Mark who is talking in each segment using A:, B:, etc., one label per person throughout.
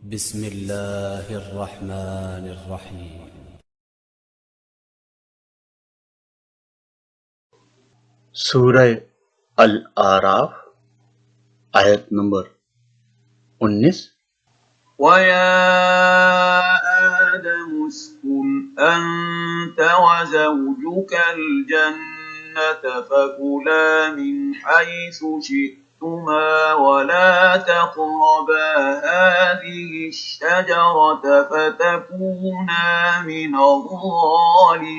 A: بسم الله الرحمن الرحيم.
B: سورہ الاعراف آیت نمبر 19۔
C: وَيَا آدَمُ اسْكُنْ أَنْتَ وَزَوْجُكَ الْجَنَّةَ فَكُلَا مِنْ حَيْثُ شِئْتُمَا وَلَا تَقْرَبَا هَٰذِهِ الشَّجَرَةَ فَتَكُونَا مِنَ الظَّالِمِينَ۔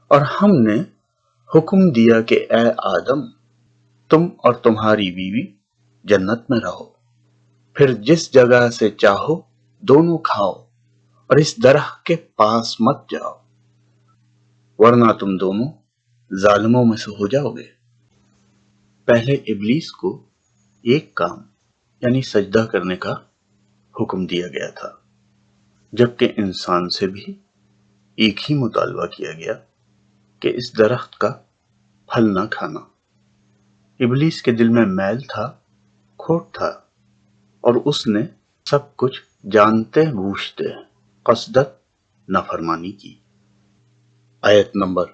B: اور ہم نے حکم دیا کہ اے آدم، تم اور تمہاری بیوی جنت میں رہو، پھر جس جگہ سے چاہو دونوں کھاؤ، اور اس درخت کے پاس مت جاؤ، ورنہ تم دونوں ظالموں میں سے ہو جاؤ گے۔ پہلے ابلیس کو ایک کام یعنی سجدہ کرنے کا حکم دیا گیا تھا، جبکہ انسان سے بھی ایک ہی مطالبہ کیا گیا کہ اس درخت کا پھل نہ کھانا۔ ابلیس کے دل میں میل تھا، کھوٹ تھا، اور اس نے سب کچھ جانتے بوجھتے قصدت نافرمانی کی۔ آیت نمبر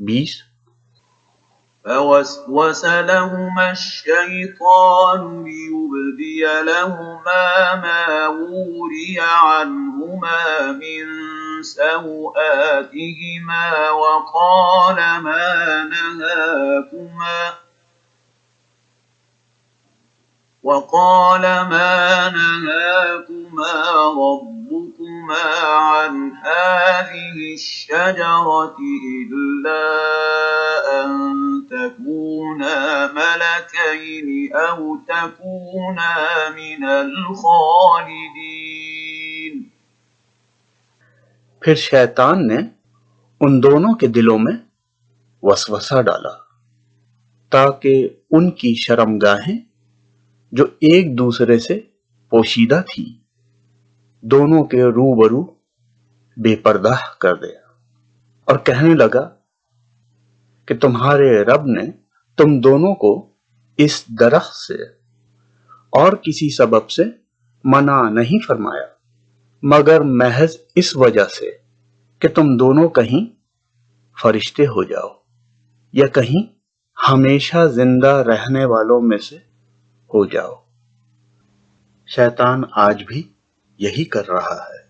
B: 20۔
C: فَوَسْوَسَ لَهُمَا الشَّيْطَانُ لِيُبْدِيَ لَهُمَا مَا وُورِيَ عَنْهُمَا مِنْ سَوْآتِهِمَا وَقَالَ مَا نَهَاكُمَا رَبُّكُمَا عَنْ هَٰذِهِ الشَّجَرَةِ إِلَّا أَن تَكُونَا مَلَكَيْنِ أَوْ تَكُونَا مِنَ الْخَالِدِينَ۔
B: پھر شیطان نے ان دونوں کے دلوں میں وسوسہ ڈالا تاکہ ان کی شرمگاہیں جو ایک دوسرے سے پوشیدہ تھی دونوں کے روبرو بے پردہ کر دے، اور کہنے لگا کہ تمہارے رب نے تم دونوں کو اس درخت سے اور کسی سبب سے منع نہیں فرمایا مگر محض اس وجہ سے کہ تم دونوں کہیں فرشتے ہو جاؤ یا کہیں ہمیشہ زندہ رہنے والوں میں سے ہو جاؤ۔ شیطان آج بھی یہی کر رہا ہے،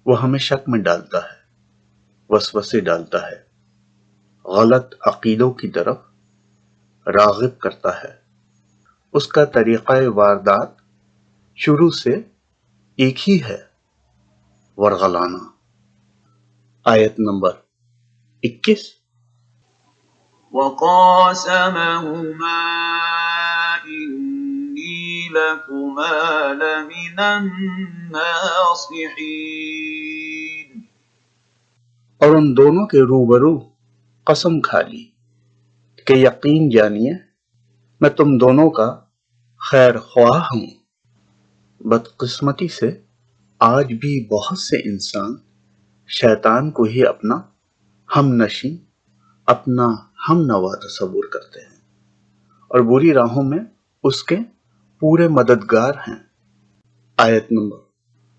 B: وہ ہمیں شک میں ڈالتا ہے، وسوسے ڈالتا ہے، غلط عقیدوں کی طرف راغب کرتا ہے۔ اس کا طریقہ واردات شروع سے ایک ہی ہے، ورغلانا۔ آیت نمبر 21۔
C: وَقَاسَمَهُمَا إِنِّي لَكُمَا لَمِنَ النَّاصِحِينَ۔
B: اور ان دونوں کے روبرو قسم کھا لی کہ یقین جانیے میں تم دونوں کا خیر خواہ ہوں۔ بدقسمتی سے آج بھی بہت سے انسان شیطان کو ہی اپنا ہم نشیں، اپنا ہم نوا تصور کرتے ہیں اور بری راہوں میں اس کے پورے مددگار ہیں۔ آیت نمبر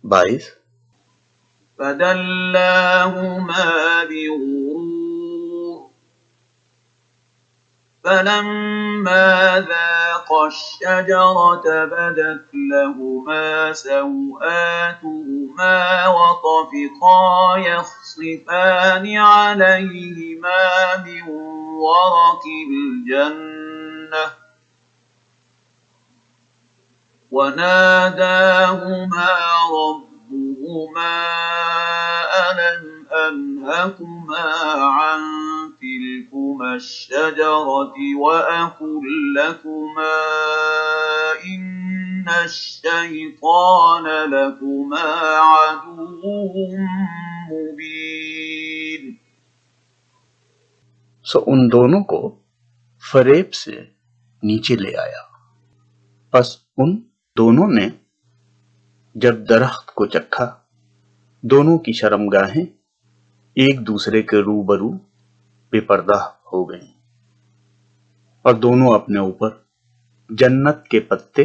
B: 22۔
C: فَدَلَّاهُمَا بِغُرُورٍ فَلَمَّا ذَاقَا الشَّجَرَةَ بَدَتْ لَهُمَا سَوْآتُهُمَا وَطَفِقَا يَخْصِفَانِ عَلَيْهِمَا مِنْ وَرَقِ الْجَنَّةِ وَنَادَاهُمَا رَبُّهُمَا أَلَمْ أَنْهَكُمَا عَنْ تِلْكُمَا الشَّجَرَةِ وَأَقُلْ لَكُمَا إِنَّ الشَّيْطَانَ لَكُمَا عَدُوٌّ مُّبِينٌ۔
B: سو ان دونوں کو فریب سے نیچے لے آیا، پس ان دونوں نے جب درخت کو چکھا دونوں کی شرمگاہیں ایک دوسرے کے روبرو بے پردہ ہو گئیں، اور دونوں اپنے اوپر جنت کے پتے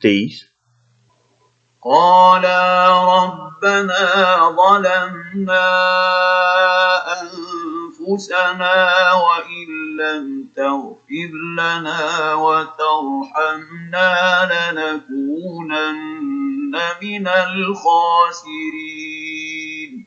B: 23।
C: قالا ربنا ظلمنا أنفسنا وإن لم تغفر لنا وترحمنا لنكونن من الخاسرين۔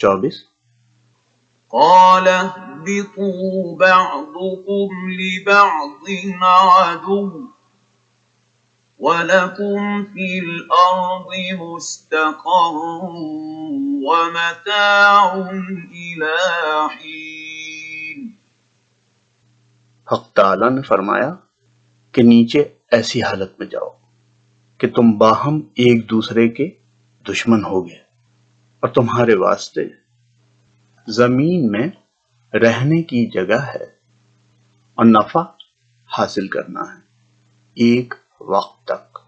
B: 24।
C: قال اهبطوا بعضكم لبعض عدو وَلَكُمْ فِي الْأَرْضِ مُسْتَقَرٌّ وَمَتَاعٌ إِلَىٰ حِينٍ۔
B: حق تعالیٰ نے فرمایا کہ نیچے ایسی حالت میں جاؤ کہ تم باہم ایک دوسرے کے دشمن ہو گئے اور تمہارے واسطے زمین میں رہنے کی جگہ ہے اور نفع حاصل کرنا ہے ایک وقت تک۔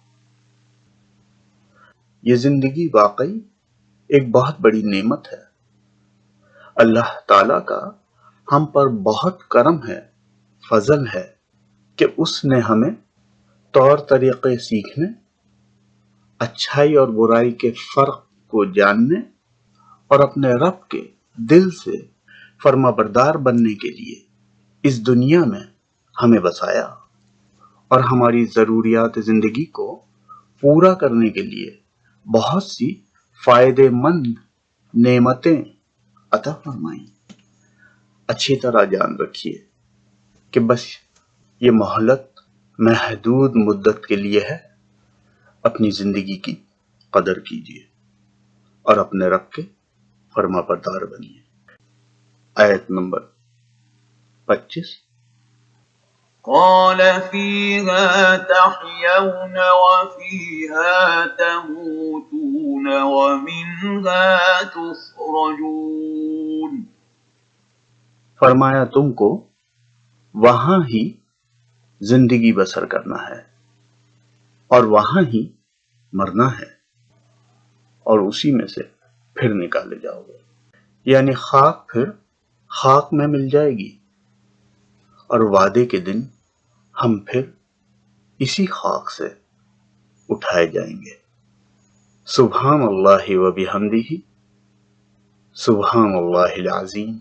B: یہ زندگی واقعی ایک بہت بڑی نعمت ہے۔ اللہ تعالیٰ کا ہم پر بہت کرم ہے، فضل ہے کہ اس نے ہمیں طور طریقے سیکھنے، اچھائی اور برائی کے فرق کو جاننے اور اپنے رب کے دل سے فرما بردار بننے کے لیے اس دنیا میں ہمیں بسایا اور ہماری ضروریات زندگی کو پورا کرنے کے لیے بہت سی فائدے مند نعمتیں عطا فرمائیں۔ اچھی طرح جان رکھیے کہ بس یہ مہلت محدود مدت کے لیے ہے۔ اپنی زندگی کی قدر کیجیے اور اپنے رب کے فرما بردار بنیے۔ آیت نمبر 25۔
C: قال فيها تحيون وفيها تموتون ومنها تخرجون۔
B: فرمایا تم کو وہاں ہی زندگی بسر کرنا ہے اور وہاں ہی مرنا ہے اور اسی میں سے پھر نکالے جاؤ گے۔ یعنی خاک پھر خاک میں مل جائے گی اور وعدے کے دن ہم پھر اسی خاک سے اٹھائے جائیں گے۔ سبحان اللہ و بحمدہ، سبحان اللہ العظیم۔